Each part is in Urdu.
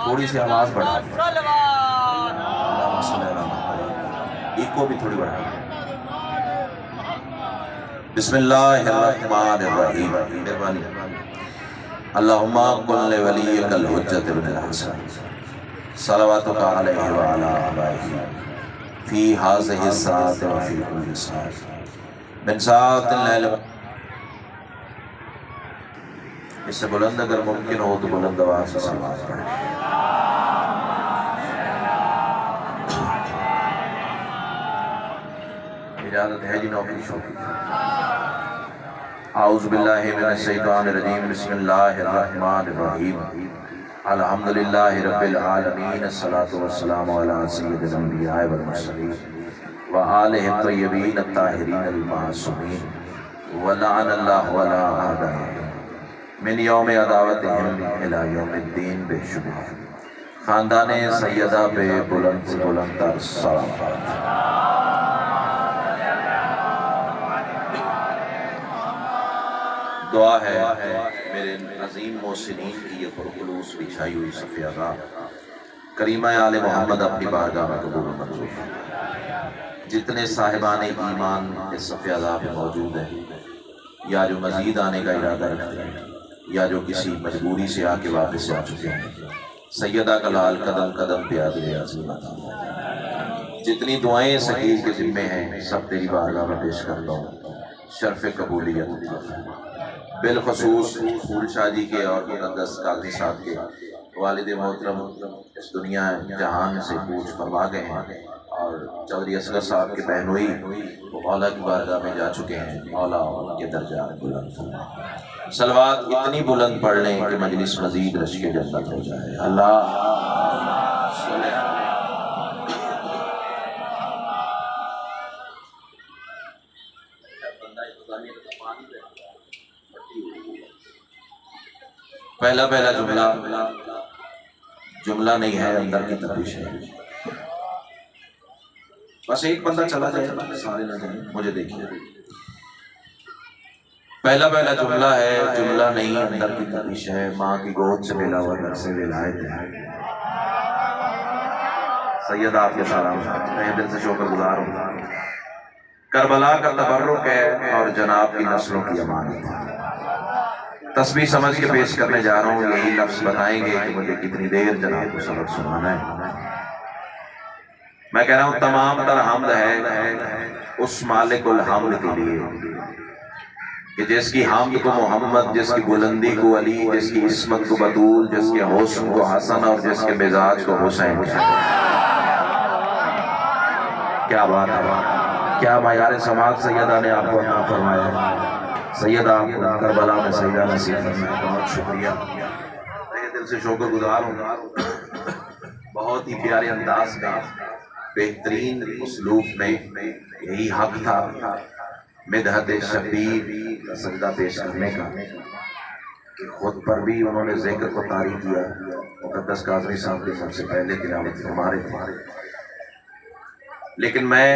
تھوڑی سی آواز بڑھا دیں، اللہم صلی علی محمد، ایکو بھی تھوڑی بڑھا دیں۔ بسم اللہ الرحمن الرحیم، مہربانی اللہم قل لولیک الحجۃ ابن الحسن صلواتک علیہ وعلی آبائہ فی ہذہ الساعۃ وفی کل ساعۃ من ساعۃ اللیل۔ اس سے بلند اگر ممکن ہو تو بلند آواز سے سلوات پڑھیں۔ اجازت ہے جی نوکری شوقی۔ اعوذ باللہ من الشیطان الرجیم، بسم اللہ الرحمن الرحیم، الحمدللہ رب العالمین، الصلاة والسلام علی سید الانبیاء والمرسلین وآلہ الطیبین الطاہرین المعصومین ولعن اللہ علی اعدائہم من یوم عداوتہم الی یوم الدین بے شبہ۔ خاندان سیدہ پہ بلند سے بلند تر سلام۔ دعا ہے میرے عظیم محسنین کی یہ پرخلوص بچھائی ہوئی صفیہ کریمہ آل محمد اپنی بارگاہ میں قبول و منظور فرمائے۔ جتنے صاحبان ایمان اس صفیہ پہ موجود ہیں یا جو مزید آنے کا ارادہ رکھتے ہیں یا جو کسی مجبوری سے آ کے واپس آ چکے ہیں، سیدہ کا لال قدم قدم پہ عادل عظیم عطا فرمائے۔ جتنی دعائیں سکیر کے ذمے ہیں سب تیری بارگاہ میں پیش کرتا ہوں، شرف قبولیت عطا فرمائے۔ بالخصوص پھول شاہ جی کے اور مقدس قاضی صاحب کے والد محترم اس دنیا جہان سے کوچ فرما گئے ہیں، اور چودھری اصغر صاحب کے بہنوئی وہ مولا کی بارگاہ میں جا چکے ہیں، مولا ان کے درجات بلند فرمائے۔ صلوات اتنی بلند پڑھ لیں کہ مجلس مزید رشک جنت ہو جائے۔ اللہ پہلا جملہ نہیں ہے، اندر کی تپش ہے۔ بس ایک بندہ چلا جائے، سارے نہ جائیں، مجھے دیکھیے۔ پہلا جملہ ہے، جملہ نہیں، اندر کی تپش ہے۔ ماں کی گود سے ملا ہوا گھر سے ولایت ہے۔ سید آپ کے سلام، میں دل سے شکر گزار ہوں۔ کربلا کا تبرک ہے اور جناب کی نسلوں کی امانت ہے۔ تسبیح سمجھ کے پیش کرنے جا رہا ہوں، یہی لفظ بتائیں گے کہ مجھے کتنی دیر جناب کو سبق سنانا ہے۔ میں کہہ رہا ہوں تمام تر حمد ہے اس مالک الحمد کے لیے کہ جس کی حمد کو محمد، جس کی بلندی کو علی، جس کی عصمت کو بطول، جس کے حسن کو حسن اور جس کے مزاج کو حسین۔ کیا بات ہے، کیا معیار سماعت سیدہ نے آپ کو عطا فرمایا ہے۔ سیدہ آپ کو کربلا میں سیدہ نصیب فرمائے، بہت شکریہ۔ میں دل سے شکر گزار ہوں۔ بہت ہی پیارے انداز میں، بہترین اسلوب میں یہی حق تھا مدحت شبیر کا سجدہ پیش کرنے کا کہ خود پر بھی انہوں نے ذکر کو طاری کیا۔ مقدس قاضی صاحب کے سب سے پہلے تلاوت فرما رہے تھے، لیکن میں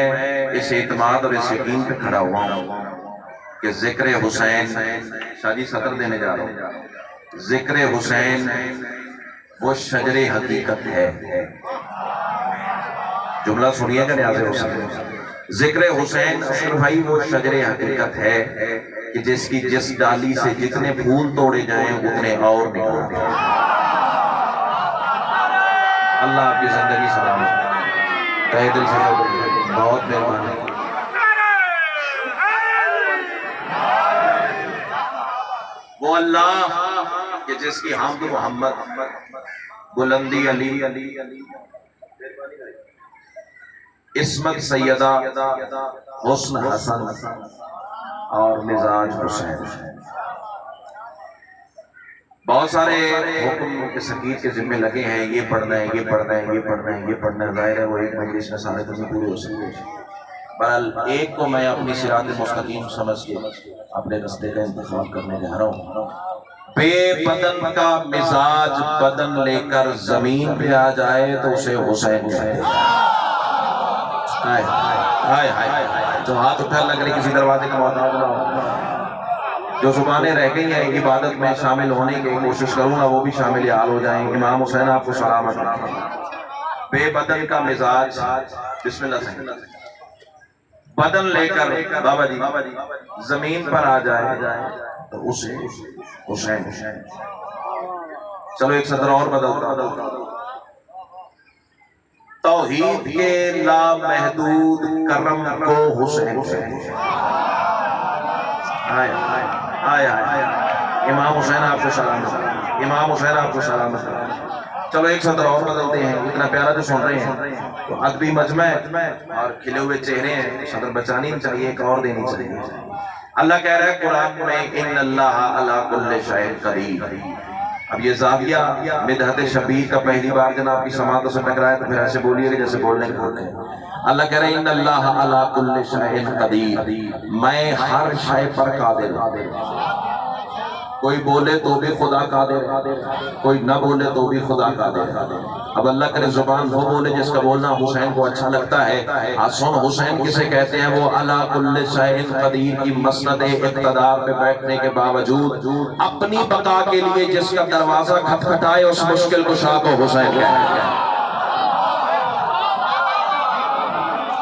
اس اعتماد اور اس یقین پہ کھڑا ہوا ہوں کہ ذکر حسین، شاہ جی سطر دینے جا رہا ہوں، ذکر حسین وہ شجر حقیقت ہے۔ جملہ سنیے گا نیاز حسین، ذکر حسین اصغر بھائی وہ شجر حقیقت ہے کہ جس کی جس ڈالی سے جتنے پھول توڑے جائیں اتنے اور نکلتے ہیں۔ اللہ آپ کی زندگی سلامت، تہہ دل سے بہت مہربانی۔ وہ اللہ کہ جس کی حمد محمد، بلندی علی، عصمت سیدہ، حسن حسن اور مزاج حسین۔ بہت سارے حکم کے سکیر کے ذمہ لگے ہیں، یہ پڑھنا ہے، یہ پڑھنا ہے، یہ پڑھنا ہے، یہ پڑھنا ہے۔ ظاہر ہے وہ ایک مجلس میں سارے تو نہیں پورے ہو سکتے، بہرحال ایک کو میں اپنی صراط مستقیم سمجھ کے اپنے رستے کا انتخاب کرنے جا رہا ہوں۔ بے بدن کا مزاج بدن لے کر زمین پہ آ جائے تو اسے حسین کہتے ہیں۔ تو ہاتھ اٹھا لگ رہی کسی دروازے کا محتاج نہ ہو۔ جو زبانیں رہ گئی ہیں عبادت میں شامل ہونے کی کوشش کروں گا وہ بھی شامل حال ہو جائیں. امام حسین آپ کو سلامت رکھیں. بے بدن کا مزاج, بسم اللہ سے بدن لے کر بابا جی زمین پر آ جائے تو اسے حسین. چلو ایک سطر اور بدل. توحید کے لامحدود کرم کو حسین کہتے ہیں. امام حسین آپ کو سلامت. امام حسین آپ کو سلامت. چلو ایک سطر اور بدلتے ہیں. اتنا پیارا جو سن رہے ہیں تو ادبی مجمع اور کھلے ہوئے چہرے ہیں, سطر بچانی چاہیے, ایک اور دینی چاہیے. اللہ کہہ رہا ہے قرآن میں ان اللہ علی کل شیء قدیر. اب یہ زاویہ مدحت شبیہ کا پہلی بار جناب کی سماعتوں سے ٹکرایا تو پھر ایسے بولیے کہ جیسے بولنے کے ہوتے ہیں. اللہ کہہ رہے ہیں ان اللہ علی کل شیء قدیر, میں ہر شے پر قادر ہوں. کوئی بولے تو بھی خدا قادر ہے, کوئی نہ بولے تو بھی خدا قادر ہے. اب اللہ کرے زبان وہ بولے جس کا بولنا حسین کو اچھا لگتا ہے. سن حسین کسے کہتے ہیں, وہ علی کل شیء قدیر کی مسند اقتدار پہ بیٹھنے کے باوجود اپنی بقا کے لیے جس کا دروازہ کھٹکھٹائے اس مشکل کشا کو حسین کہتے ہیں.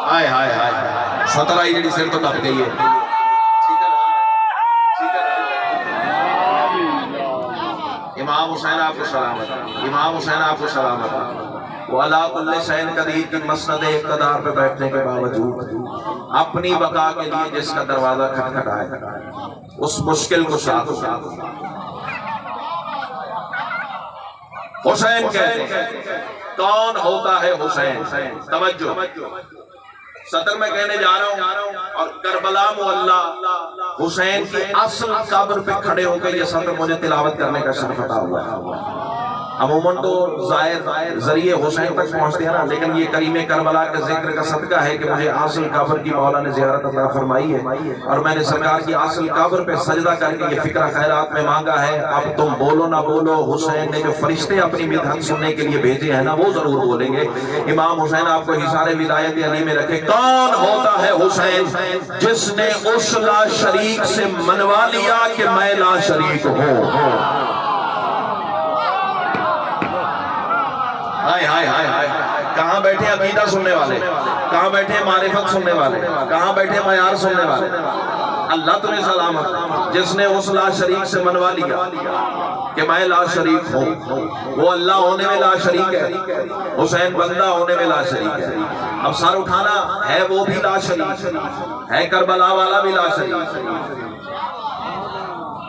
ہائے ہائے ہائے, سترہ جڑی سر تو تپ گئی ہے. امام حسین آپ کو سلامت. امام حسین آپ کو سلامت. وہ علی کل شیء قدیر کی مسند اقتدار پہ بیٹھنے کے باوجود اپنی بقا کے لیے جس کا دروازہ کھٹکھٹائے اس مشکل کو شاہ حسین کہتے ہیں. کون ہوتا ہے حسین؟ توجہ, سطر میں کہنے جا رہا ہوں اور کربلا معلّہ حسین کی اصل قبر پہ کھڑے ہو کے یہ سطر مجھے تلاوت کرنے کا شرف عطا ہوا. عموماً تو زائر ذریعے حسین تک پہنچتے ہیں نا, لیکن یہ کریم کربلا کے ذکر کا صدقہ ہے کہ مجھے اصل قبر کی مولا نے زیارت عطا فرمائی ہے اور میں نے سرکار کی اصل قبر پہ سجدہ کر کے یہ فکرہ خیرات میں مانگا ہے. اب تم بولو نہ بولو, حسین نے جو فرشتے اپنی مدحت سننے کے لیے بھیجے ہیں نا وہ ضرور بولیں گے. امام حسین آپ کو حصار ولایت علی میں رکھے. کون ہوتا ہے حسین جس نے اس لا شریک سے منوا لیا کہ میں لا شریک ہوں. کہاں بیٹھے عقیدہ سننے والے, کہاں بیٹھے معرفت سننے والے, کہاں بیٹھے معیار سننے والے. اللہ تمہیں سلامت جس نے اس لا شریک سے منوا لیا کہ میں لا شریک ہوں. وہ اللہ ہونے میں لا شریک ہے, حسین بندہ ہونے میں لا شریک ہے. اب سر اٹھانا ہے وہ بھی لا شریک ہے, کربلا والا بھی لا شریک.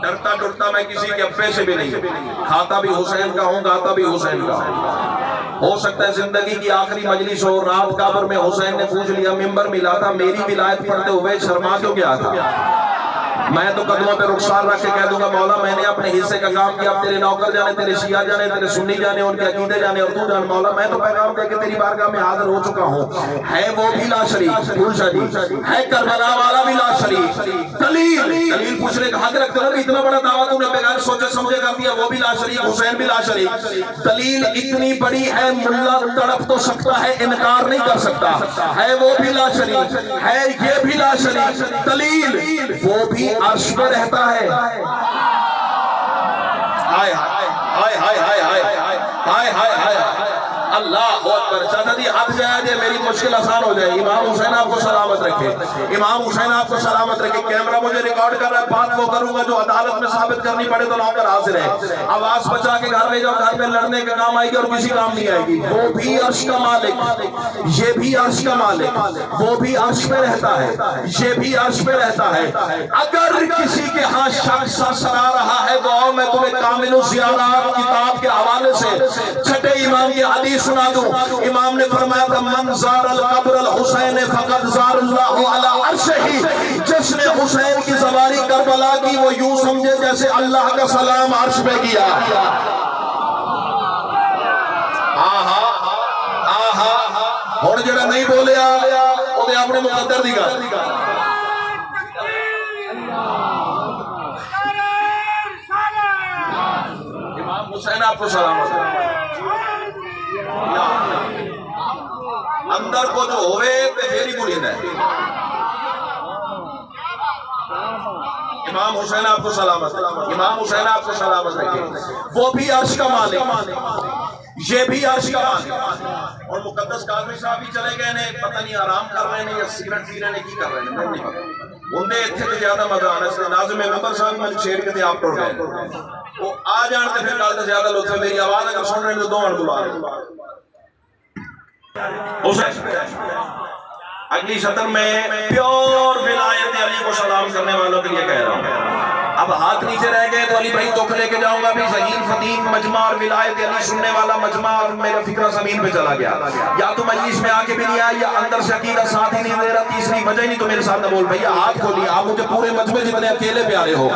ڈرتا ڈرتا میں کسی کے اپنے سے بھی نہیں, کھاتا بھی حسین کا ہوں, گاتا بھی حسین کا ہوں. ہو سکتا ہے زندگی کی آخری مجلس ہو, رات قبر میں حسین نے پوچھ لیا, ممبر ملا تھا, میری ولایت پڑھتے ہوئے شرما کیوں گیا تھا؟ میں تو قدموں پہ رخسار رکھ کے کہہ دوں گا مولا میں نے اپنے حصے کا کام کیا, اب تیرے نوکر جانے, تیرے شیعہ جانے, تیرے سنی جانے, ان کے عقیدے جانے, اور تو جان مولا میں تو پیغام دے کے تیری بارگاہ میں حاضر ہو چکا ہوں. ہے وہ بھی لا شریک, ہے کربلا والا بھی لا شریک. دلیل پوچھنے کا حق رکھتے ہو, اتنا بڑا دعویٰ تم نے بغیر سوچے سمجھے کر دیا. وہ بھی لا شریک, حسین بھی لا شریک. دلیل اتنی بڑی ہے ملا تڑپ تو سکتا ہے, انکار نہیں کر سکتا. ہے وہ بھی لا شریک, ہے یہ بھی لا شریک. دلیل وہ بھی عرش پہ رہتا ہے. ہائے ہائے ہائے ہائے ہائے ہائے ہائے ہائے اللہ اکبر. چاچا جی ہاتھ جائے دے, میری مشکل آسان ہو جائے. امام حسین آپ کو سلامت رکھے, امام حسین آپ کو سلامت رکھے. کیمرہ مجھے ریکارڈ کر رہا ہے, بات وہ کروں گا جو عدالت میں ثابت کرنی پڑے تو نوکر حاضر ہے. آواز بچا کے گھر لے جاؤ, گھر میں لڑنے کے کام آئے گی اور کسی کام نہیں آئے گی. وہ بھی عرش کا مالک, یہ بھی عرش کا مالک, وہ بھی عرش پہ رہتا ہے, یہ بھی عرش پہ رہتا ہے. اگر کسی کے ہاں شک سرسرا رہا ہے تو آؤ میں تمہیں کامل الزیارات کتاب کے حوالے سے چھٹے امام کی حدیث سنا دوں. امام نے فرمایا تھا من زار القبر الحسین فقد زار اللہ علی عرشہ. جس نے حسین کی سواری کربلا کی وہ یوں سمجھے جیسے اللہ کا سلام عرش پہ کیا. اور جڑا نہیں بولے وہ اپنے مقدر دی گل. امام حسین آپ کو سلامت. اندر کو جو ہوئے تے پھر ہی بولیندا ہے. امام حسین آپ کو سلامت، امام حسین آپ کو سلامت رکھے، وہ بھی عرش کا مالک، یہ بھی عرش کا مالک۔ اور مقدس کاظمی صاحب بھی چلے گئے نے، پتہ نہیں آرام کر رہے ہیں یا سگریٹ پی رہے ہیں کی کر رہے ہیں، میں نہیں پتا۔ ان نے اتنے تو زیادہ مزہ آنا ہے، ناظم ممبر صاحب میں چھیڑ کے تھے آپ ٹوڑ گئے، وہ آ جانتے پھر کال تو زیادہ لطف ہے، میری آواز اگر سن رہے ہیں تو دو ہن بلا رہے ہیں۔ اگلی سطر میں پیور ولایت علی کو سلام کرنے والوں کے لیے کہہ رہا ہوں۔ اب ہاتھ نیچے رہ گئے تو علی بھائی دکھ لے کے جاؤں گا بھی ذہین فتیم مجمع اور ولایت علی سننے والا مجمع، اور میرا فکرہ زمین پہ چلا گیا، یا تو مجلس میں آ کے بھی نہیں آیا یا اندر سے عقیدہ ساتھ ہی نہیں دے رہا، تیسری وجہ ہی نہیں تو میرے ساتھ نہ بول بھیا ہاتھ کھولیے، آپ مجھے پورے مجمع جتنے اکیلے پیارے ہو،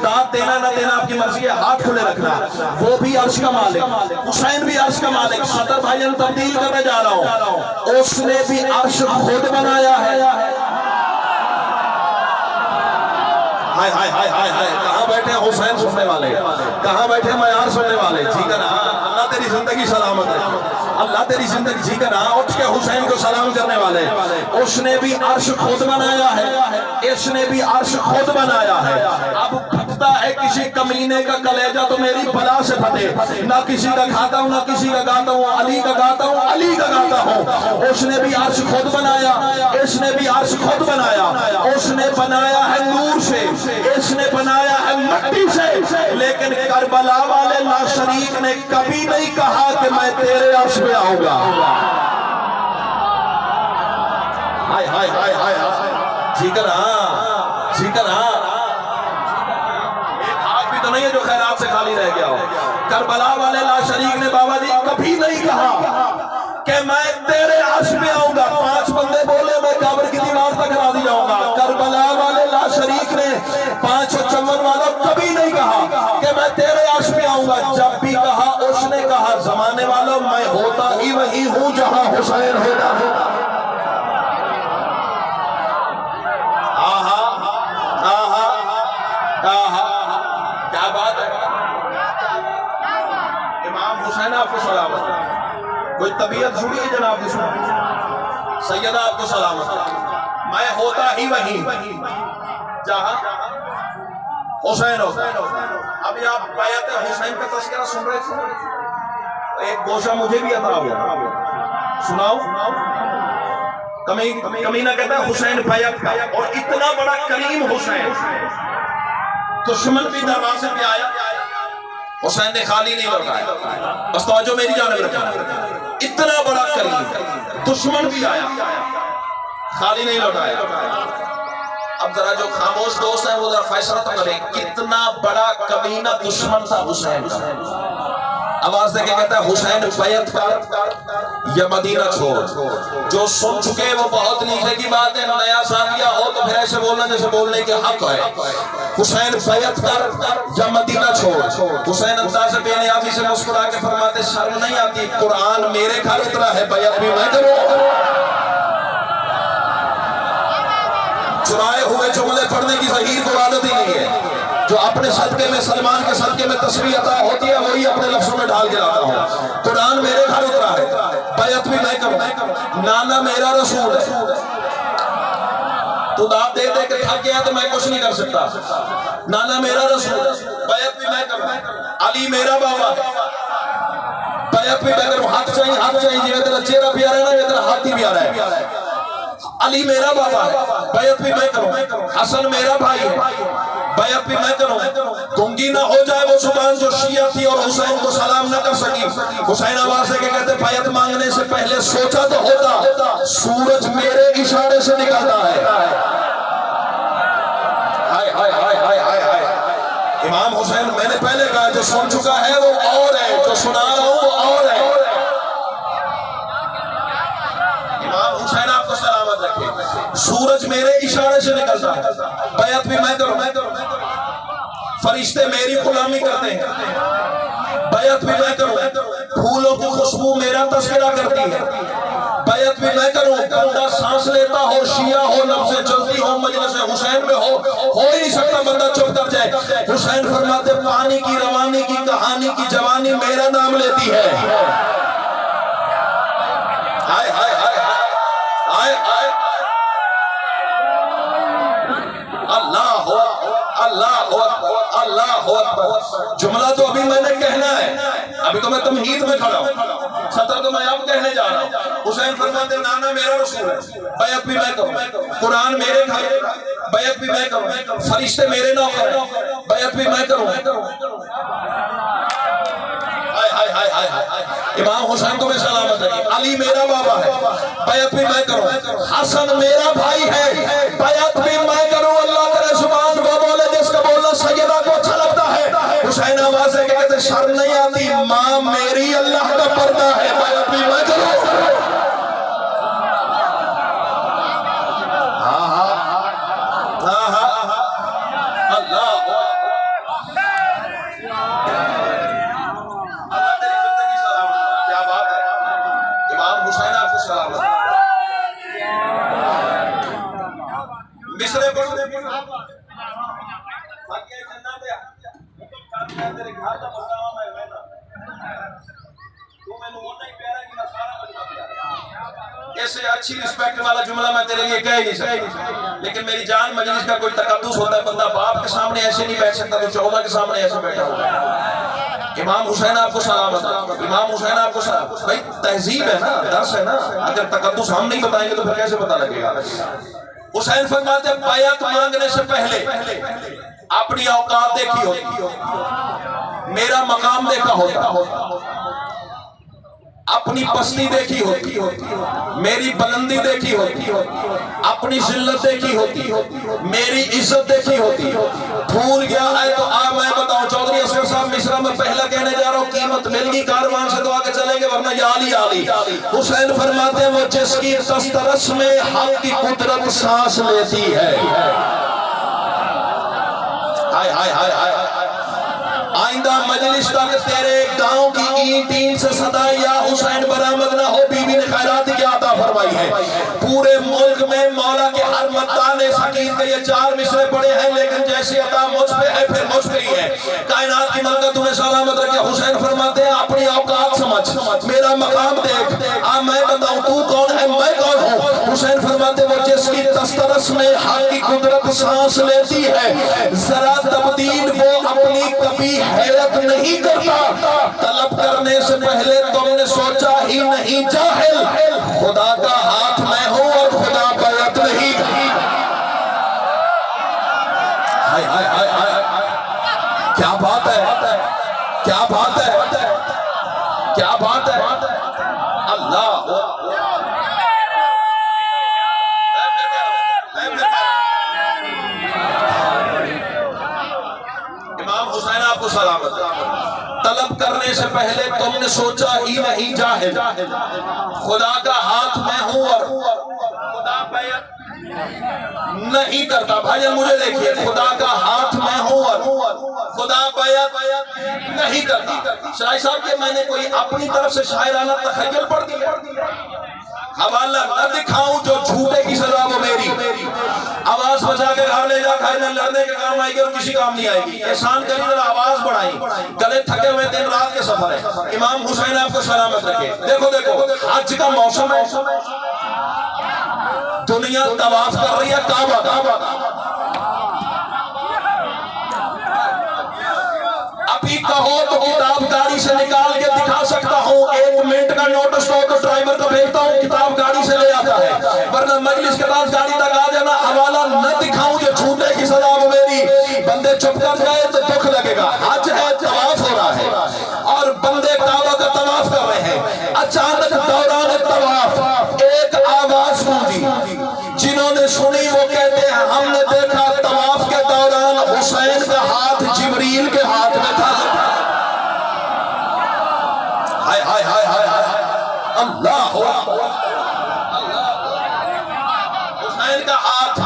داد دینا نہ دینا آپ کی مرضی ہے، ہاتھ کھلے رکھنا۔ وہ بھی عرش کا مالک، حسین بھی عرش کا مالک، صدر بھائیان تبدیل کرنے جا رہا ہوں، اس نے بھی عرش خود بنایا ہے۔ ہائے ہائے ہائے ہائے ہائے، کہاں بیٹھے ہیں حسین سننے والے، کہاں بیٹھے ہیں معیار سننے والے، ٹھیک ہے نا؟ اللہ تیری زندگی سلامت رکھے، اللہ تیری زندگی، ٹھیک ہے نا؟ اٹھ کے حسین کو سلام کرنے والے، اس نے بھی عرش خود بنایا ہے، اس نے بھی عرش خود بنایا ہے۔ اب پھٹتا ہے کسی کمینے کا کلیجہ تو میری بلا سے پھٹے، نہ کسی کا کھاتا ہوں نہ کسی کا گاتا ہوں، علی کا گاتا ہوں علی کا گاتا ہوں۔ اس نے بھی عرش خود بنایا، اس نے بھی عرش خود بنایا، اس نے بنایا ہے نور سے، اس نے بنایا ہے مٹی سے، لیکن کربلا والے لا شریک نے کبھی نہیں کہا کہ میں تیرے عرش پہ آؤں گا۔ ہائے ہائے ہائے ہائے، ٹھیک ہے نا؟ ٹھیک ہے نا؟ ایک ہاتھ بھی تو نہیں ہے جو خیرات سے خالی رہ گیا ہو۔ کربلا والے لا شریک نے بابا جی کبھی نہیں کہا کہ میں تیرے عرش پہ آؤں گا، 5 بندے بولے میں قبر کی دیوار تک راضی جاؤں گا، کربلا والے لا شریک نے 5 چمن والوں کبھی نہیں کہا کہ میں تیرے عرش پہ آؤں گا، جب بھی کہا اس نے کہا زمانے والوں میں ہوتا ہی وہی ہوں جہاں حسین ہوتا ہے۔ آہا آہا آہا، کیا بات ہے۔ امام حسین آپ کو سلامت، کوئی طبیعت جڑی ہے جناب جسم، سیدہ آپ کو سلامت، میں ہوتا ہی وہی جہاں حسین ہوتا ہے۔ ابھی آپ بیعت حسین کا تذکرہ سن رہے تھے، ایک گوشہ مجھے بھی عطا ہوا، سناؤ؟ کمینہ کہتا ہے حسین بیعت کا، اور اتنا بڑا کریم حسین، دشمن بھی دروازے پہ آیا، حسین نے خالی نہیں لوٹایا، بس توجہ میری جانب رکھنا، اتنا بڑا کریم، دشمن بھی آیا خالی نہیں لوٹایا۔ اب ذرا جو خاموش دوست ہیں وہ ذرا فیصلہ تو کریں، کتنا بڑا کمینہ دشمن تھا حسین کا۔ آواز دے کے کہتا ہے حسین بیعت کر یا مدینہ چھوڑ، جو سن چکے وہ بہت نیچے کی بات ہے، نیا ساتھیہ ہو تو پھر ایسے بولنا جیسے بولنے کے حق ہے۔ حسین بیعت کر یا مدینہ چھوڑ۔ حسین انداز بے نیازی سے مسکرا کے فرماتے شرم نہیں آتی، قرآن میرے گھر اترا ہے، بیعت بھی میں کروں۔ چرائے ہوئے جملے پڑھنے کی ظہیر کو عادت ہی نہیں ہے، جو اپنے صدقے میں سلمان کے صدقے میں تسبیح عطا ہوتی ہے وہی اپنے لفظوں میں ڈال کے لاتا ہوں۔ قرآن میرے گھر اترا ہے، بیعت بھی میں کروں، نانا میرا رسول ہے۔ تو داد دے دے کہ تھک گیا تو میں کچھ نہیں کر سکتا، نانا میرا رسول ہے، بیعت بھی میں کروں، علی میرا بابا ہے، بیعت بھی میں کروں، حق چاہیے حق چاہیے، جی میں تیرا چہرہ پیارا ہے نا یہ تیرا ہاتھ ہی پیارا ہے۔ علی میرا بابا ہے، بیعت بھی میں کروں، حسن میرا بھائی ہے، بیعت بھی میں کروں، گنگی نہ ہو جائے وہ زبان جو شیعہ تھی اور حسین کو سلام نہ کر سکی۔ حسین آواز دے کے کہتے بیعت مانگنے سے پہلے سوچا تو ہوتا، سورج میرے اشارے سے نکلتا ہے۔ ہائے ہائے ہائے ہائے ہائے ہائے، امام حسین میں نے پہلے کہا جو سن چکا ہے وہ اور ہے، جو سنا رہا ہوں وہ اور ہے۔ امام حسین آپ کو سلامت رکھے، سورج میرے اشارے سے نکلتا ہے، بیعت بھی میں کروں، فرشتے میری غلامی کرتے ہیں، بیعت بھی میں کروں، پھولوں کی خوشبو میرا تذکرہ کرتی ہے، بیعت بھی میں کروں، بندہ سانس لیتا ہو شیعہ ہو نبضیں چلتی ہو مجلس حسین میں ہو ہی نہیں سکتا بندہ چپ کر جائے۔ حسین فرماتے پانی کی روانی کی کہانی کی جوانی میرا نام لیتی ہے۔ ہائے ہائے ہائے ہائے ہائے، اللہ جملہ تو ابھی میں نے کہنا ہے، ابھی تو میں تمہید میں کھڑا ہوں، سطر تو میں اب کہنے جا رہا ہوں۔ حسین فرماتے نانا میرا رسول ہے، بیعت بھی میں کروں، قرآن میرے گھر، بیعت بھی میں کروں، فرشتے میرے نوکر ہیں، بیعت بھی میں کروں۔ امام حسین تمہیں سلامت ہے، علی میرا بابا ہے، بیعت بھی میں کروں، حسن میرا بھائی ہے، بیعت بھی میں کروں۔ اللہ کرے زبان کو بولے جس کا بولنا سیدہ کو اچھا لگتا ہے۔ حسین آواز ہے کہ کہتے شرم نہیں آتی، ماں میری اللہ کا پردہ ہے، بیعت بھی میں کروں۔ مصرے پڑھو اس سے اچھی رسپیکٹ والا جملہ میں تیرے لیے کہہ نہیں سکتا، لیکن میری جان مجلس کا کوئی تقدس ہوتا ہے، بندہ باپ کے سامنے ایسے نہیں بیٹھ سکتا تو چودہ کے سامنے ایسے بیٹھا ہوگا۔ امام حسین آپ کو سلامت ہے، امام حسین آپ کو سلامت، بھائی تہذیب ہے نا، درس ہے نا، اگر تقدس ہم نہیں بتائیں گے تو پھر کیسے پتہ لگے گا۔ حسین فرماتے بیعت مانگنے سے پہلے اپنی اوقات دیکھی ہوتی، میرا مقام دیکھا ہوتا، اپنی پستی دیکھی ہوتی، میری بلندی دیکھی ہوتی، اپنی ذلت دیکھی ہوتی، میری عزت دیکھی ہوتی۔ بھول گیا ہے تو میں بتاؤں چودھری اصغر صاحب مصرا میں پہلا کہنے جا رہا ہوں، قیمت مل گئی کاروان سے تو آگے چلیں گے ورنہ یا علی علی۔ حسین فرماتے ہیں وہ جس کی دسترس میں حق کی قدرت سانس لیتی ہے، ہائے ہائے ہائے ہائے، آئندہ مجلس تک تیرے گاؤں کی اینٹ سے صدا یا حسین برآمد نہ ہو، بی بی نے خیراتی کی عطا فرمائی ہے۔ پورے ملک میں مولا کے ہر مدان حقیر کے یہ 4 مصرے پڑے ہیں، لیکن جیسی عطا مجھ پہ ہے پھر مجھ پہ ہی ہے۔ کائنات کی ملکہ تمہیں سلامت رکھے۔ حسین فرماتے ہیں اپنی اوقات سمجھ، میرا مقام دیکھ، میں بتاؤں تو کون ہے میں کون ہوں۔ حسین فرماتے وہ جس کی دسترس میں حق کی قدرت سانس لیتی ہے، ذرا تبدیل وہ اپنی کبھی حیرت نہیں کرتا، طلب کرنے سے پہلے تم نے سوچا ہی نہیں جاہل، خدا کا ہاتھ میں ہوں اور خدا بیعت نہیں۔ کیا بات ہے، کیا بات ہے، کیا بات ہے، اللہ۔ امام حسین آپ کو سلامت، طلب کرنے سے پہلے تم نے سوچا ہی نہیں جاہل، خدا کا ہاتھ میں ہوں اور خدا بیعت نہیں کرتا۔ بھائی مجھے دیکھیے، خدا کا ہاتھ میں ہوں اور خدا بیعت نہیں کرتا۔ شاہ صاحب کہ میں نے کوئی اپنی طرف سے شاعرانہ تخیل پڑھ دیا، حوالہ نہ دکھاؤں جو جھوٹے کی سزا وہ میری، آواز بجا کے گھر لے جا کھائے نہ لڑنے کے کام آئے گی اور کسی کام نہیں آئے گی۔ احسان کری ذرا آواز بڑھائی، گلے تھکے ہوئے دن رات کے سفر ہے۔ امام حسین آپ کو سلامت رکھے۔ دیکھو دیکھو حج کا موسم ہے، دنیا طواف کر رہی ہے کعبہ کا، ابھی کہو تو کتاب گاڑی سے نکال کے دکھا سکتا ہوں، 1 منٹ کا نوٹس ہو تو ڈرائیور کو بھیجتا ہوں، کتاب گاڑی سے لے آتا ہے، ورنہ مجلس کے بعد گاڑی تک آ جانا، حوالہ نہ دکھاؤں جو جھوٹے کی سزا وہ میری۔ بندے چپ کر جائے تو دکھ لگے گا، حج ہے طواف ہو رہا ہے اور بندے کعبہ کا طواف کر رہے ہیں، اچانک دوران طواف ایک آواز گونجی، جنہوں نے سنی وہ کہتے ہیں ہم نے دیکھا طواف کے دوران حسین کا ہاتھ جبریل کے ہاتھ میں تھا۔ ہائے ہائے ہائے ہائے، اللہ حسین کا ہاتھ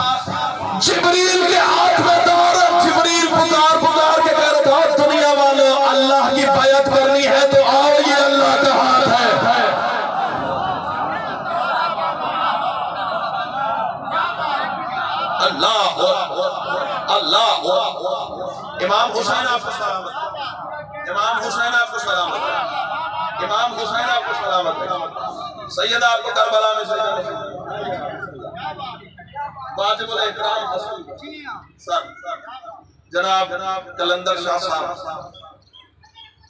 جبریل کے ہاتھ میں تھا اور جبریل پکار پکار کے کہہ رہا تھا دنیا والوں اللہ کی بیعت کرنی ہے تو آؤ، یہ اللہ کا ہاتھ ہے۔ اللہ اللہ۔ امام حسین آپ کو سلامت، امام حسین آپ کو سلامت، امام حسین آپ کو سلامت۔ سید آپ کو کربلا میں سے واجب الاحترام سر جناب کلندر شاہ صاحب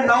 9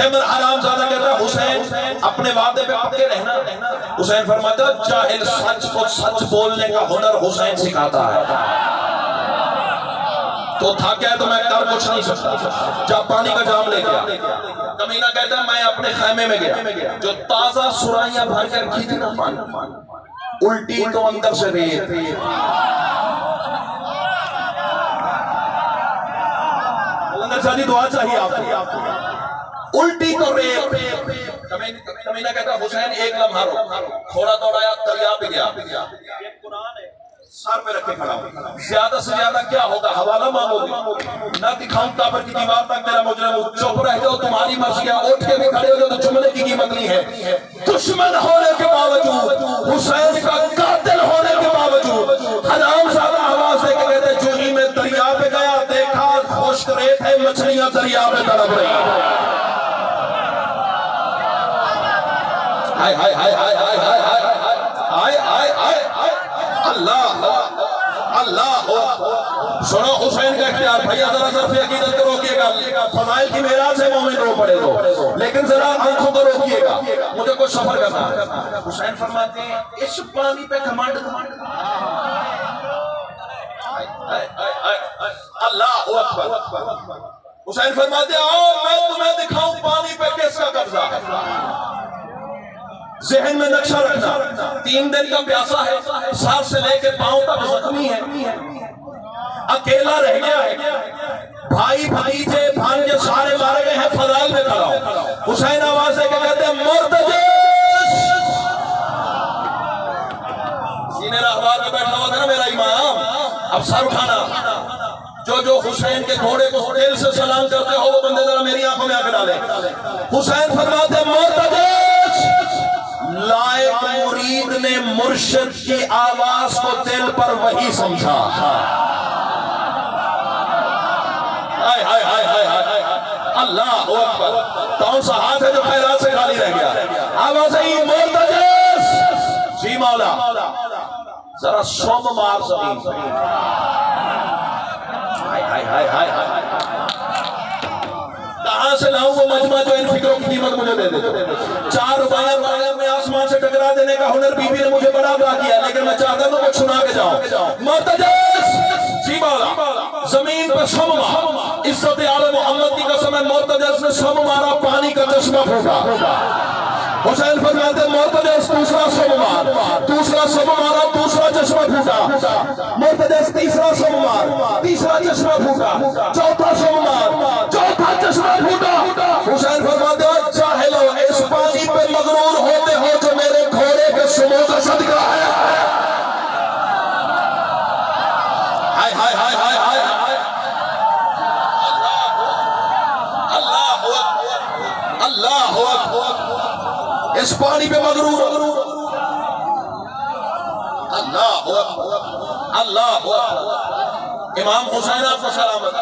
شیمر حرام زادہ کہتا ہے حسین اپنے وعدے پہ پکے رہنا. حسین فرماتا ہے جاہل سچ کو سچ بولنے کا ہنر حسین سکھاتا ہے. تو تھا کیا ہے تو میں کر کچھ نہیں سکتا. جب پانی کا جام لے گیا کمینہ کہتا ہے میں اپنے خیمے میں گیا, جو تازہ سرائیاں بھر کر رکھی تھی نا پانی, الٹی تو اندر سے ریت. اندر سے دعا چاہیے آپ کو, الٹی تو ریت. کمینہ کہتا ہے حسین ایک لمحہ رو, تھوڑا دوڑایا دریا پہ گیا, سر پہ رکھے کھڑا ہوں, زیادہ سے زیادہ کیا ہوگا حوالہ مانگو گے, نہ دکھاؤں قبر کی دیوار تک میرا مجرم, چپ رہ جاؤ تمہاری مرضی ہے, اٹھ کے بھی کھڑے ہو جاؤ تو جملے کی قیمت نہیں ہے. دشمن ہونے کے باوجود, حسین کا قاتل ہونے کے باوجود, حرام زادہ آواز دے کے کہتے جو ہی میں دریا پہ گیا دیکھا خشک ریت ہے, مچھلیاں دریا پہ تڑپ رہی ہیں. ہائے ہائے ہائے ہائے ہائے ہائے ہائے ہائے ہائے ہائے اللہ اللہ. سنو حسین کا اختیار. بھیا ذرا ظرف عقیدت کو روکیے گا, فضائل کی معراج سے مومن رو پڑے گا, لیکن ذرا آنکھوں کو روکیے گا, مجھے کچھ سفر کرنا ہے. حسین فرماتے ہیں اس پانی پہ گھمنڈ اللہ اکبر. حسین فرماتے ہیں آؤ میں تمہیں دکھاؤں پانی پہ کس کا قبضہ ہے. ذہن میں نقشہ رکھنا, 3 دن کا پیاسا ہے, سر سے لے کے پاؤں تک زخمی ہے, اکیلا رہ گیا ہے, بھائی بھتیجے بھانجے سارے مارے گئے ہیں, فضائل میں کھڑا ہوں. حسین آواز دے کے کہتے ہیں مرتجش. سینے رہوار میں بیٹھا ہوا تھا نا میرا امام, اب سر اٹھانا. جو حسین کے گھوڑے کو دل سے سلام کرتے ہو وہ بندے ذرا میری آنکھوں میں آ کے ڈالے. حسین فرماتے ہیں مرتجش. لائق مرید نے مرشد کی آواز کو دل پر وہی سمجھا. اللہ اکبر. کون سا ہاتھ ہے جو خیرات سے خالی رہ گیا؟ آواز ہے مرتجس. جی مولا ذرا سم مار زمین. کہاں سے لاؤں وہ مجمع جو ان فکروں کی قیمت مجھے دے دے. 4 روپیہ میں آسمان سے ٹکرا دینے کا ہنر بی بی نے مجھے بڑا عطا کیا, لیکن میں چاہتا ہوں کہ سنا کے جاؤں. مرتجس جی مولا زمین پر سم مار. عزت آل محمد کی قسم ہے مرتجس نے سم مارا, پانی کا چشمہ پھوٹا. حسین فرماتے مرتجس دوسرا سم مار, دوسرا سم مارا, دوسرا چشمہ پھوٹا. مرتجس تیسرا سم مار, تیسرا چشمہ پھوٹا. چوتھا سم مار, چوتھا چشمہ پھوٹا. حسین فرماتے ہیں جاہلو اس پانی پہ مغرور ہوتے ہو جو میرے گھوڑے کے سموں کا صدقہ ہے. ہائے ہائے ہائے ہائے ہائے اللہ اللہ اللہ. اس پانی پہ مغرور اللہ اللہ. امام حسین آپ کو سلامت,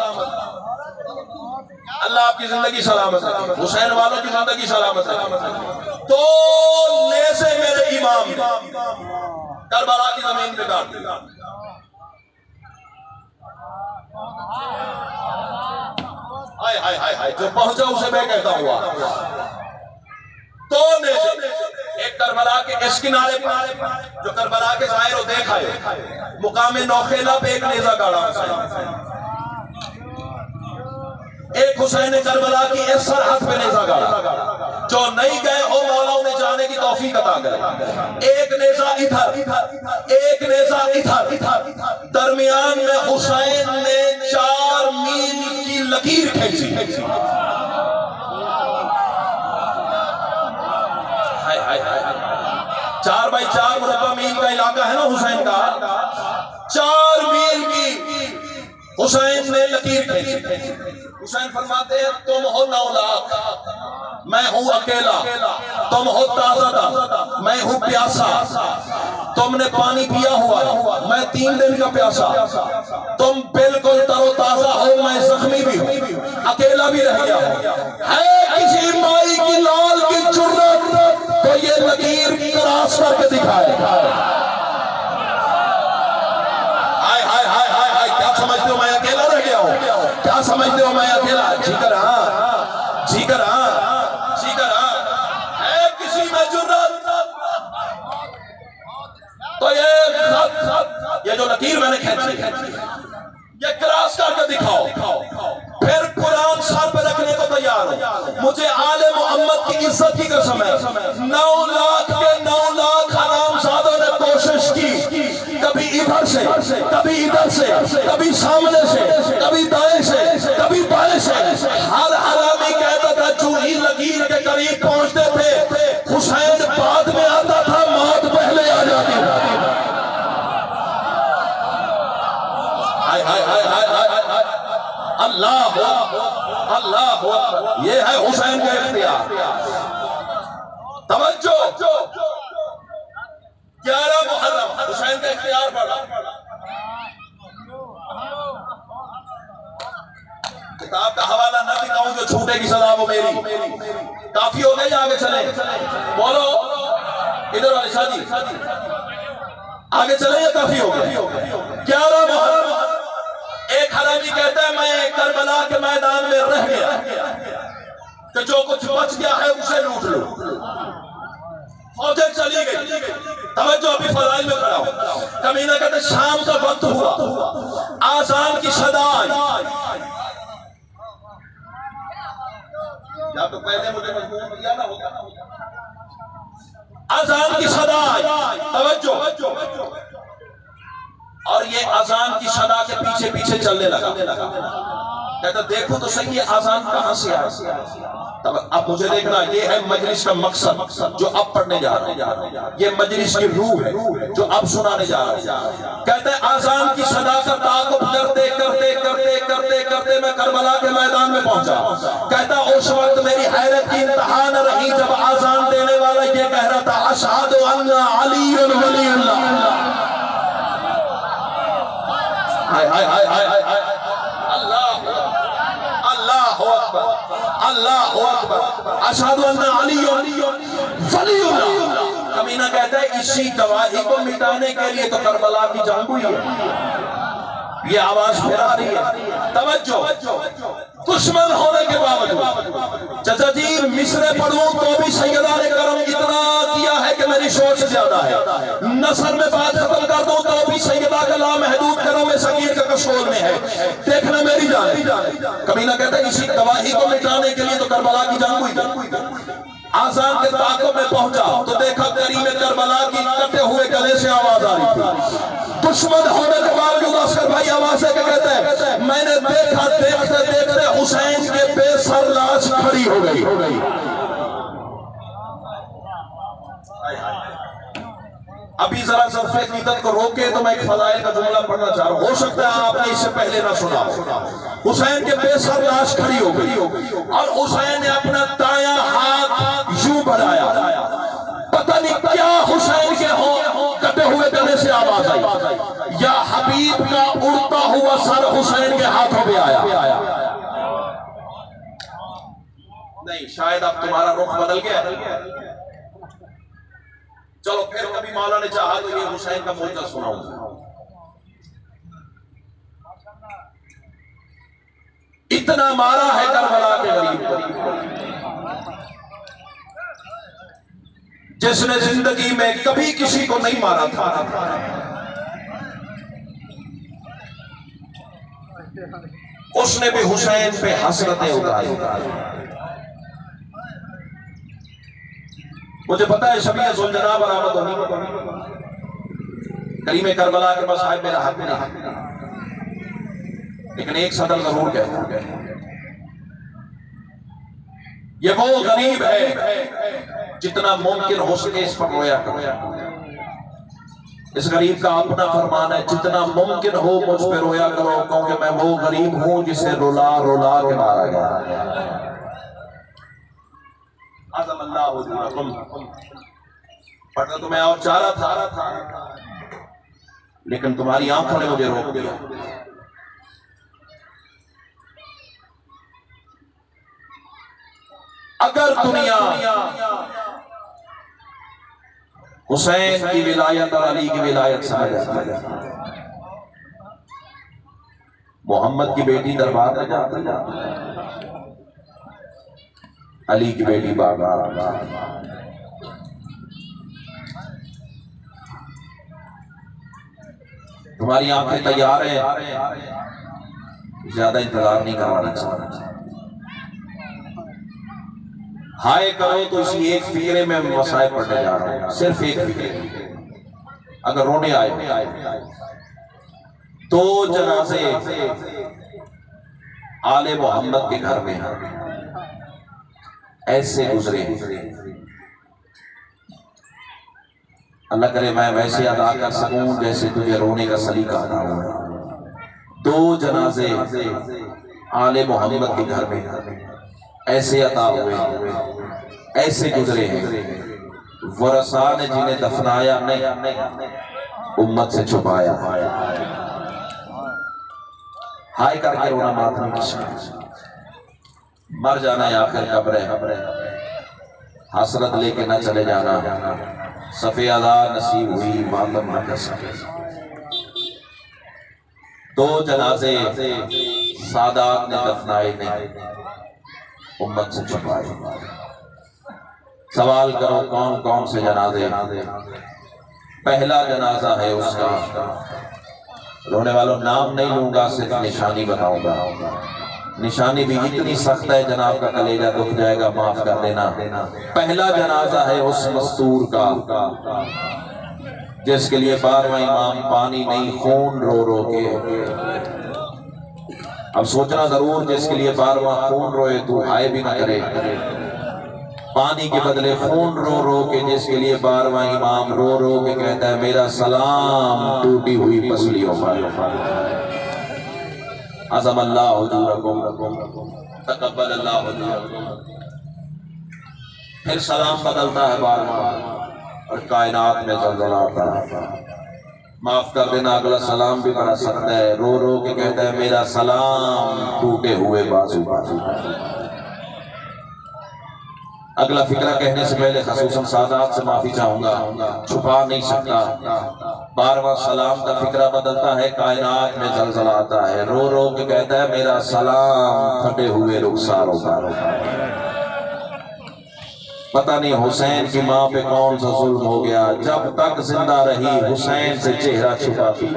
اللہ آپ کی زندگی سلامت ہے, حسین والوں کی زندگی سلامت ہے. تو نیزے میرے امام نے کربلا کی زمین پہ کاٹ دیا. ہائے ہائے ہائے ہائے, جو پہنچا اسے میں کہتا ہوا. تو نیزے ایک کربلا کے اس کنارے پر جو کربلا کے ظاہر و دیکھ آئے, مقام نوخیلہ پہ ایک نیزہ گاڑا حسین. ایک حسین کربلا کی اس سرحد پہ نیزہ گاڑا. جو نہیں گئے ہو مولا انہیں جانے کی توفیق عطا کرے. ایک نیزہ ادھر, ایک نیزہ ادھر, درمیان میں حسین نے 4 میل کی لکیر کھینچی. 4 بائی 4 مربع میل کا علاقہ ہے نا حسین کا, 4 میل کی حسین نے لکیر کھینچی. حسین فرماتے ہیں تم ہو 9 لاکھ, میں ہوں اکیلا. تم ہو تازہ دم, میں ہوں پیاسا. تم نے پانی پیا ہوا, میں 3 دن کا پیاسا. تم بالکل تر و تازہ ہو, میں زخمی بھی ہوں, اکیلا بھی رہ گیا ہوں. ہے کسی مائی کی لال کی جرت تو یہ لکیر کراس کر کے دکھائے. ہائے ہائے ہائے ہائے ہائے, کیا سمجھتے ہو میں اکیلا رہ گیا ہوں؟ کیا سمجھتے ہو میں اکیلا؟ جی کر ہاں, جی کر ہاں. لکیر میں نے کھینچی، یہ کراس کر کے دکھاؤ، پھر قرآن سر پہ رکھنے کو تیار ہو۔ مجھے آل محمد کی عزت کی قسم ہے، 9 لاکھ کے 9 لاکھ حرام زادوں نے کوشش کی، کبھی ادھر سے، کبھی ادھر سے، کبھی سامنے سے، کبھی دائیں سے، کبھی بائیں سے، ہر حرامی کہتا تھا جو ہی لکیر کے قریب پہنچتے تھے حسین بعد میں آتا تھا، موت پہلے آ جاتی تھی۔ اللہ اللہ، یہ ہے حسین کا اختیار۔ توجہ، 11 محرم حسین کا اختیار پڑا۔ کتاب کا حوالہ نہ دکھاؤں جو چھوٹے کی سزا وہ میری۔ کافی ہو گئے یا آگے چلیں؟ بولو ادھر والے شاہ جی، آگے چلیں یا کافی ہو گئے؟ 11 محرم ایک حرامی کہتا ہے میں کربلا کے میدان میں رہ گیا کہ جو کچھ بچ گیا ہے اسے لوٹ لو۔ فوجیں چلی گئی، توجہ ابھی فضائل میں کھڑا ہوں۔ کمینہ کہتے شام کا وقت ہوا، آذان کی صدا آئی، یا تو پہلے مجھے مضمون دیا نہ ہوگا، آذان کی صدا آئی، توجہ، اور یہ آذان کی صدا کے پیچھے پیچھے چلنے لگا۔ کہتا دیکھو تو صحیح یہ آذان کہاں سے آئی؟ اب مجھے دیکھنا یہ ہے مجلس کا مقصد جو اب پڑھنے جا رہا ہے، یہ مجلس کی روح ہے جو اب سنانے جا رہا ہے۔ کہتا ہے آذان کی صدا کا تعاقب کرتے کرتے کرتے کرتے کرتے میں کربلا کے میدان میں پہنچا۔ کہتا اس وقت میری حیرت کی انتہا نہ رہی جب آذان دینے والا یہ کہہ رہا تھا اشہد ان علی ولی اللہ۔ اللہ اکبر، اللہ اکبر، اشہد ان علی ولی اللہ۔ کمینہ کہتا ہے اسی گواہی کو مٹانے کے لیے تو کربلا کی جنگ ہوئی ہے۔ یہ آواز پھر آ رہی ہے، توجہ، دشمن ہونے کے باوجود چچا جی مصرے پڑھوں تو بھی سیدہ نے کرم اتنا کیا ہے کہ میری سوچ سے زیادہ ہے، نثر میں بات ختم کر دوں تو بھی سیدہ کا لامحدود کرم سکیر کا کشکول میں ہے، دیکھنا میری جان۔ کمینہ کہتا ہے اسی گواہی کو مٹانے کے لیے تو کربلا کی جنگ ہوئی۔ آذان کے تعاقب میں پہنچا تو دیکھا کریم کربلا کی کٹے ہوئے گلے سے آواز آ رہی تھی۔ دشمن ہونے کے باوجود عسکر بھائی آواز ہے کہ کہتے ہیں میں نے دیکھا دیکھتے دیکھتے حسین کے بے سر لاش کھڑی ہو گئی۔ ابھی ذرا ظرف عقیدت کو روکے تو میں ایک فضائل کا جملہ پڑھنا چاہ رہا ہوں، ہو سکتا ہے آپ نے اس سے پہلے نہ سنا ہو۔ حسین کے بے سر لاش کھڑی ہو گئی اور حسین نے اپنا دایاں ہاتھ یوں بڑھایا، پتہ نہیں کیا حسین کے کٹے ہوئے گلے سے آواز آئی، یا حبیب کا اڑتا ہوا سر حسین کے ہاتھوں پہ آیا۔ نہیں شاید اب تمہارا رخ بدل گیا، چلو پھر کبھی مولا نے چاہا تو یہ حسین کا معجزہ سناؤں گا۔ اتنا مارا ہے کربلا کے غریب کو جس نے زندگی میں کبھی کسی کو نہیں مارا تھا۔ اس نے بھی حسین پہ حسرتیں اٹھائی۔ مجھے پتا ہے شبیہ ذوالجناح برآمد ہونی، کریم کربلا کے مصائب میرا حق نہیں، لیکن ایک صدر ضرور کہتا ہے یہ وہ غریب ہے جتنا ممکن ہو سکے اس پر رویا کرو۔ اس غریب کا اپنا فرمان ہے جتنا ممکن ہو مجھ پہ رویا کرو، کیونکہ میں وہ غریب ہوں جسے رولا رولا کے مارا گیا۔ عظم اللہ حضورکم، پڑھنا تو میں اور چاہ رہا تھا لیکن تمہاری آنکھوں نے مجھے روک دیا۔ اگر دنیا حسین کی ولایت اور علی کی ولایت سمجھ محمد کی بیٹی دربار میں جاتی علی کی بیٹی بازار، تمہاری آنکھیں تیار ہیں، زیادہ انتظار نہیں کروانا چاہتا، ہائے کرو تو اسی ایک فکرے میں مسائل پڑھنے جا رہا ہوں، صرف ایک فکرے۔ اگر رونے آئے تو جنازے آل محمد کے گھر میں ایسے گزرے، اللہ کرے میں ویسے ادا کر سکوں جیسے تجھے رونے کا سلیقہ ادا ہوا۔ دو جنازے آل محمد کے گھر میں ایسے عطا ہوئے، ایسے گزرے ہیں، ورثاء نے جنہیں دفنایا نہیں، امت سے چھپایا۔ ہائے کر کے رونا ماتم کی شان، مر جانا یا آخر قبر ہے، حسرت لے کے نہ چلے جانا، صفِ ادا نصیب ہوئی ماتم نہ کر سکے۔ دو جنازے سادات نے دفنائے نہیں، امت سے چھپائے۔ سوال کرو کون کون سے جنازے؟ پہلا جنازہ ہے اس کا، رونے والوں نام نہیں لوں گا، صرف نشانی بتاؤں گا۔ نشانی بھی اتنی سخت ہے جناب کا کلیجہ دکھ جائے گا، معاف کر دینا۔ پہلا جنازہ ہے اس مستور کا جس کے لیے 12واں امام پانی نہیں خون رو رو کے، اب سوچنا ضرور جس کے لیے 12واں خون روئے تو ہائے بھی نہ کرے، پانی کے بدلے خون رو رو کے جس کے لیے 12واں امام رو رو کے کہتا ہے میرا سلام ٹوٹی ہوئی پسلیوں پر۔ عظم اللہ حضورکم، تقبل اللہ حضورکم۔ پھر سلام بدلتا ہے 12واں اور کائنات میں زلزلہ آتا ہے، معاف کر دینا اگلا سلام بھی بڑا سخت ہے، رو رو کے کہتا ہے میرا سلام ٹوٹے ہوئے بازو پر۔ اگلا فکرہ کہنے سے پہلے خصوصاً سادات سے معافی چاہوں گا، چھپا نہیں سکتا، 12واں سلام کا فکرہ بدلتا ہے، کائنات میں زلزلہ آتا ہے، رو رو کے کہتا ہے میرا سلام پھٹے ہوئے رخساروں پر۔ پتہ نہیں حسین کی ماں پہ کون سا ظلم ہو گیا، جب تک زندہ رہی حسین سے چہرہ چھپاتی۔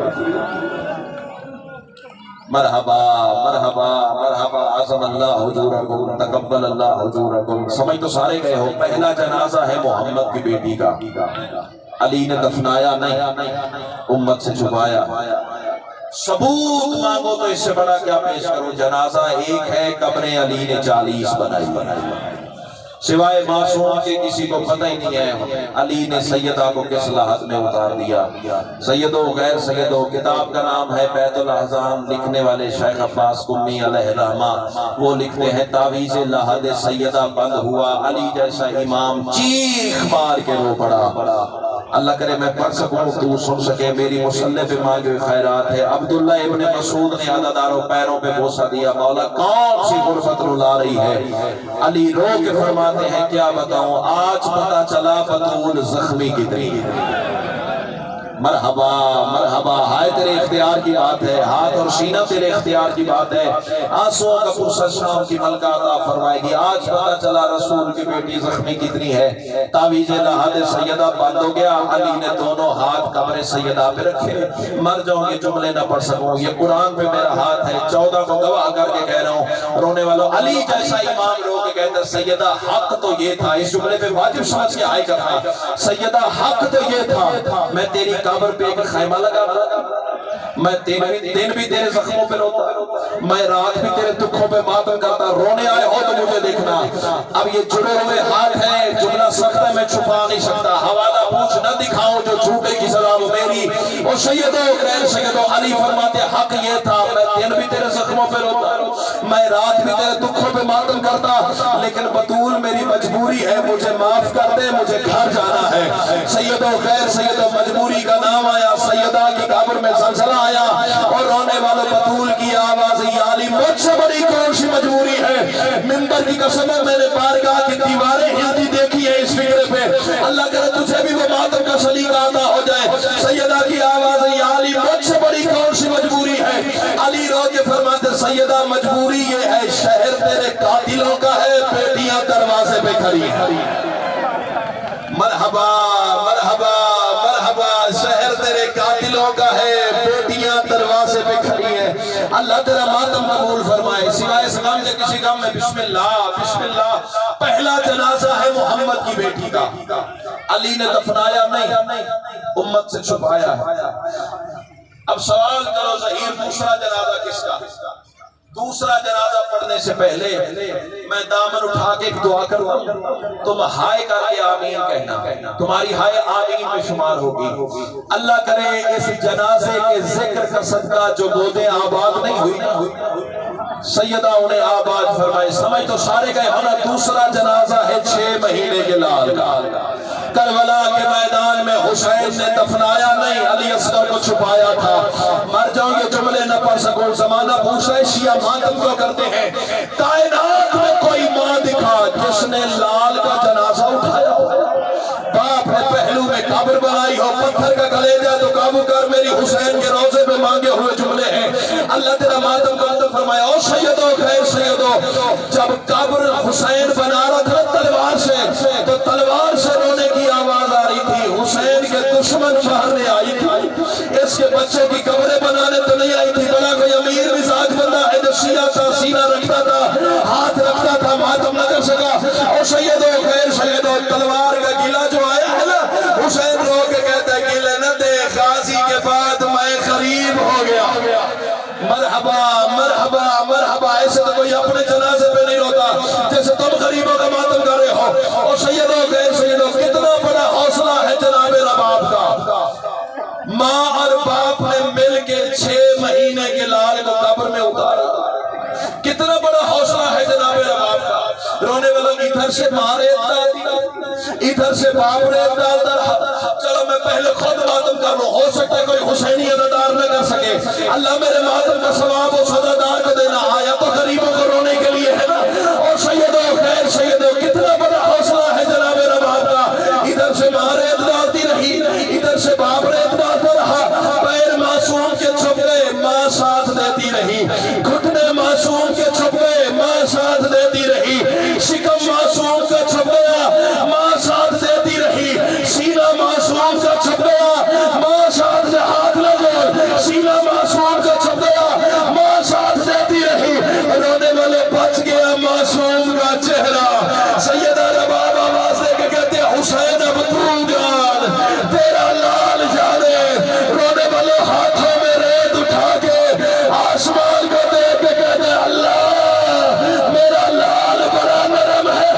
مرحبا مرحبا مرحبا، عظم اللہ حضورکم، تقبل اللہ حضورکم۔ سمجھ تو سارے گئے ہو، پہلا جنازہ ہے محمد کی بیٹی کا، علی نے دفنایا نہیں، امت سے چھپایا۔ ثبوت مانگو تو اس سے بڑا کیا پیش کرو، جنازہ ایک ہے، قبر علی نے 40 بنائی، سوائے معصوم کے کسی کو پتہ ہی نہیں ہے علی نے سیدہ کو کس لحاظ میں اتار دیا۔ سیدو غیر سیدو کتاب کا نام ہے بیت الاحزان، لکھنے والے شیخ عباس قمی علیہ رحمہ، وہ لکھتے ہیں تعویذ لحد سیدہ بند ہوا، علی جیسا امام چیخ مار کے رو پڑا۔ اللہ کرے میں پڑھ سکوں تو سن سکے، میری مصلی پہ مانگے خیرات ہے۔ عبداللہ ابن مسعود نے عدداروں پیروں پہ بوسہ دیا، مولا کون سی غربت رلا رہی ہے؟ علی رو کے فرماتے ہیں کیا بتاؤں، آج پتہ چلا بطول زخمی کتنی ہے۔ مرحبا مرحبا، ہائے تیرے اختیار کی بات ہے، ہاتھ اور سینہ تیرے اختیار کی بات ہے، آنسوؤں کا پرسر شام کی ملکہ عطا فرمائے گی۔ آج پتہ چلا رسول کی بیٹی زخمی کتنی ہے۔ تعویذ لحد سیدہ بند ہو گیا، علی نے دونوں ہاتھ قبر سیدہ پہ رکھے۔ مر جاؤں گے جملے نہ پڑھ سکوں، یہ قرآن پہ میرا ہاتھ ہے، 14 کو گواہ کر کے کہہ رہا ہوں۔ رونے والوں علی جیسا امام رو کے کہتا سیدہ حق تو یہ تھا، اس جملے پہ واجب سمجھ کے آئے کرنا، سیدہ حق تو یہ تھا، میں تیری قبر پہ ایک خیمہ لگاتا، میں دن بھی تیرے زخموں پہ روتا، میں رات بھی تیرے دکھوں پہ ماتم کرتا، رونے آئے ہو تو مجھے دیکھنا۔ اب یہ جڑے ہوئے ہاتھ ہے، جملہ سخت ہے، میں چھپا نہیں سکتا، حوالہ پوچھ نہ دکھاؤں جو جھوٹے کی سزا وہ میری۔ اور سیدو غیر سیدو علی فرماتے حق یہ تھا، میں دن بھی تیرے زخموں پہ روتا، میں رات بھی تیرے دکھوں پہ ماتم کرتا، لیکن بطول میری مجبوری ہے، مجھے معاف کر دے، مجھے گھر جانا ہے۔ سیدو غیر سیدو مجبوری کا نام آیا، سیدہ کی قبر میں زلزلہ آیا، اور رونے والے بطول کی آواز یا علی مجھ سے بڑی کون سی مجبوری ہے؟ منبر کی قسم ہے میں نے بارگاہ کی دیواریں ہلتی دیکھی ہے اس فکر پہ، اللہ کرے تجھے بھی وہ ماتم کا سلیقہ عطا ہو جائے۔ سیدہ کی آواز یا علی مجھ سے بڑی کون سی مجبوری ہے؟ علی رو کے فرماتے سیدہ مجبوری یہ ہے، شہر تیرے قاتلوں کا ہے، بیٹیاں دروازے پہ کھڑی ہیں۔ مرحبا مرحبا مرحبا، شہر تیرے قاتلوں کا ہے، بیٹیاں کی بیٹی کا علی نے دفنایا نہیں، امت سے چھپایا ہے۔ اب سوال کرو ظہیر دوسرا جنازہ کس کا؟ دوسرا جنازہ پڑھنے سے پہلے میں دامن اٹھا کے ایک دعا کروں، تم ہائے کر کے آمین کہنا، تمہاری ہائے آمین میں شمار ہوگی۔ اللہ کرے اس جنازے کے ذکر کا صدقہ جو گودیں آباد نہیں ہوئی، سیدہ انہیں آباد فرمائے۔ سمجھ تو سارے گئے ہونا، دوسرا جنازہ ہے 6 مہینے کے لال کا۔ کربلا کے میدان میں حسین نے دفنایا نہیں، علی اصغر کو چھپایا تھا۔ مر جاؤں یہ جملے نہ پڑھ سکوں، زمانہ پوچھ رہے شیعہ ماتم کو کرتے ہیں، کائنات میں کوئی ماں دکھا جس نے لال کا جنازہ اٹھایا ہو؟ باپ نے پہلو میں قبر بنائی ہو، پتھر کا کلیجہ تو قابو کر، میری حسین کے روزے میں مانگے ہوئے جملے ہیں۔ اللہ تیرا ماتم کو فرمایا، او سیدو خیر سیدو، جب قبر حسین بنا رہا تھا تلوار سے، تو تلوار سے رونے کی آواز آ رہی تھی، حسین کے دشمن مارنے آئی تھی، اس کے بچوں کی قبریں بنانے تو نہیں آئی تھی۔ بلا کوئی امیر مزاج بندہ ہے جو سینا تھا، سینہ رکھتا تھا، ہاتھ رکھتا تھا، ماتم نہ کر سکا۔ او سیدو خیر سیدو، تلوار کا گلہ جو آیا ہے نا، حسین رو کے کہتا ہے گلہ نہ دے، غازی کے بعد میں غریب ہو گیا۔ مرحبا مرحبا مرحبا، ایسے تو کوئی اپنے جنازے پہ نہیں روتا جیسے تم غریبوں کا ماتم کر رہے ہو۔ اور سیدو غیر سیدو، کتنا بڑا حوصلہ ہے جناب رباب کا۔ ماں اور باپ نے مل کے 6 مہینے کے لال کو قبر میں اتارا، کتنا بڑا حوصلہ ہے جناب رباب کا۔ رونے والوں ادھر سے ماں ریت ڈالتی، ادھر سے باپ ریت ڈالتا رہا۔ چلو میں پہلے خود ماتم کر لوں، ہو سکتا ہے کوئی حسینی عزادار نہ کر سکے، اللہ میرے ماتم کا ثواب اس عزادار کو دینا، آیا تو غریبوں کو رونے کے لیے ہے نا۔ اور سیدو خیر سیدو، کتنا بڑا حوصلہ ہے جناب رباب کا۔ ادھر سے ماں ریت ڈالتی رہی، ادھر سے باپ ریت ڈالتا رہا، پیر معصوم کے چھپ گئے، ماں ساتھ دیتی رہی، گھٹنے معصوم کے چھپ گئے، ماں ساتھ دیتی رہی، شکم معصوم کا چھپ گیا، ماں ساتھ دیتی رہی، سینہ معصوم کا چھپ گیا، ماں ساتھ دے، ہاتھ نہ جوڑ، سینہ معصوم کا چھپ گیا، ماں ساتھ دیتی رہی، رونے والے بچ گیا معصوم کا چہرہ۔ سیدہ رباب آواز دے کے کہتے ہیں، حسین اب تو جان، تیرا لال جانے۔ رونے والے ہاتھوں میں ریت اٹھا کے آسمان کو دیکھ کے کہتے ہیں، اللہ میرا لال بڑا نرم ہے۔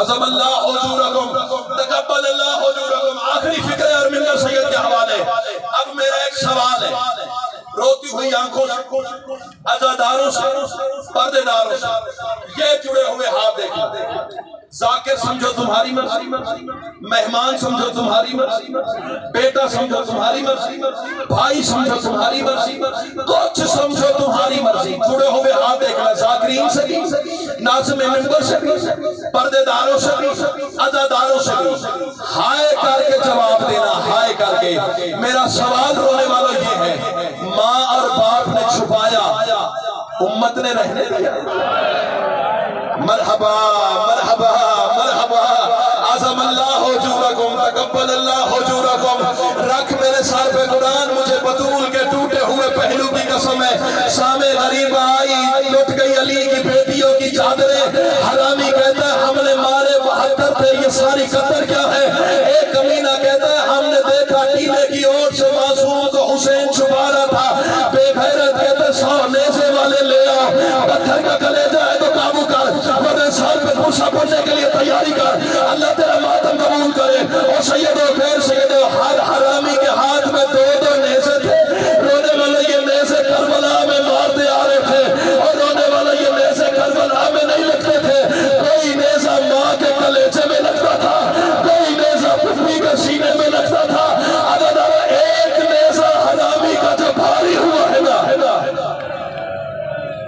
عظم اللہ حضورکم، تقبل اللہ حضورکم۔ آخری فکر اور منگر سید کے حوالے۔ اب میرا ایک سوال ہے، روتی ہوئی آنکھوں سے، عزاداروں سے، پردے داروں سے، یہ جڑے ہوئے ہاتھ دیکھیں۔ ذاکر سمجھو تمہاری مرضی، مہمان سمجھو تمہاری مرضی، بیٹا سمجھو تمہاری مرضی، بھائی سمجھو تمہاری مرضی، کچھ سمجھو تمہاری مرضی، جڑے ہوئے ہاتھ دیکھنا۔ ذاکرین سے بھی، ناظم منبر سے بھی، پردے داروں سے بھی، عزاداروں سے بھی، ہائے کر کے جواب دینا، ہائے کر کے۔ میرا سوال رونے والا یہ ہے، ماں اور باپ نے چھپایا، امت نے رہنے دیا۔ مرحبا مرحبا مرحبا، عظم اللہ حضورکم، تقبل اللہ حضورکم۔ رکھ میرے سر پہ قرآن، مجھے بطول کے ٹوٹے ہوئے پہلو کی قسم ہے، سامے غریب آئی، لٹ گئی علی کی بیٹیوں کی چادریں۔ حرامی کہتا ہے ہم نے مارے 72 تھے، یہ ساری قطر کیا ہے؟ ایک کمینہ کہتا ہے ہم نے دیکھا ٹیلے کی اور سے معصوم کو حسین چھپا رہا تھا۔ بے غیرت کہتا ہے 100 نیزے والے لے آؤ، پتھر کا کلیجہ ہے تو قابو کر، ورنہ سال پہ غصہ پڑنے کے لیے تیاری کر، اللہ تیرا ماتم قبول کرے۔ اور سیدو خیر سیدو، ہر حرامی کے ہاتھ میں 2 نیزے تھے، رونے والے یہ نیزے کربلا میں مارتے آ رہے تھے، اور رونے والے یہ نیزے کربلا میں نہیں لگتے تھے۔ کوئی نیزہ ماں کے کلیجے میں لگتا تھا، کوئی نیزہ پتنی کے سینے میں لگتا تھا۔ اگر ایک نیزہ حرامی کا جو بھاری ہوا ہے نا،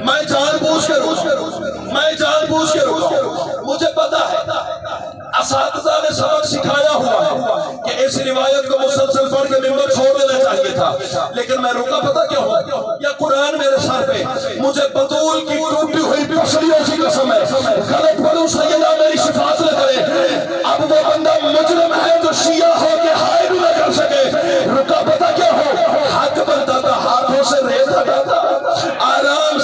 میں جان بوجھ کے روکا ہوں، مجھے پتا ہے اساتذہ نے سبق سکھایا ہوا ہے کہ اس روایت کو مسلسل پڑھ کے ممبر چھوڑ دینا چاہیے تھا، لیکن میں رکا پتا کیا ہوں؟ یا قرآن میرے سر پہ، مجھے بطول کی ٹوٹی ہوئی پسلیوں کی قسم ہے، غلط پڑھوں سیدہ میری شفاعت نہ کرے۔ اب وہ بندہ مجرم ہے جو شیعہ ہو کے ہائے بھی نہ کر سکے۔ رکا پتا کیا ہو؟ حق بنتا تھا، ہاتھوں سے ریت ہٹاتا، آرام